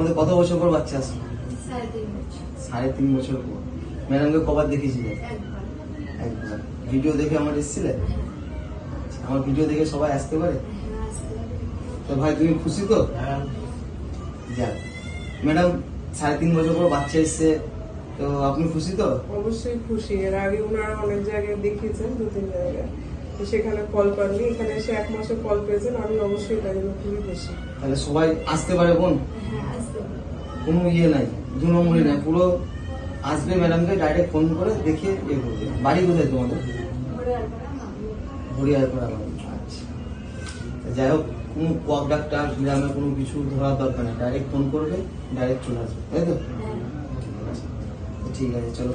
তোমাদের কত বছর পর বাচ্চা আসলো? 3.5 বছর। 3.5 বছর পর। ম্যাডামকে কবার দেখিয়েছিলে? একবার। ভিডিও দেখে আমার এসেছিলে? আমার ভিডিও দেখে সবাই আসতে পারে? তো ভাই তুমি খুশি তো? যাক ম্যাডাম 3.5 বছর পর বাচ্চা এসছে, তো আপনি খুশি তো? অবশ্যই খুশি। এর আগে ওনারা অনেক জায়গায় দেখিয়েছেন, 2-3 জায়গায়, সেখানে কল পাননি, এখানে এসে 1 মাসে কল পেয়েছেন, আমি অবশ্যই তার জন্য খুবই খুশি। তাহলে সবাই আসতে পারে বোন? আসতে পারে। কোনো ইয়ে নাই, 2 নম্বরই নাই, পুরো আসবে ম্যাডামকে ডাইরেক্ট ফোন করে দেখিয়ে ইয়ে করবে। বাড়ি কোথায় তোমাদের? হরিয়ারপাড়া বাড়ি। আচ্ছা যাই হোক, কোনো কোয়াক ডাক্তার গ্রামে কোনো কিছু ধরার দরকার নেই, ডাইরেক্ট ফোন করবে, ডাইরেক্ট চলে আসবে, তাই তো? ঠিক আছে চলো।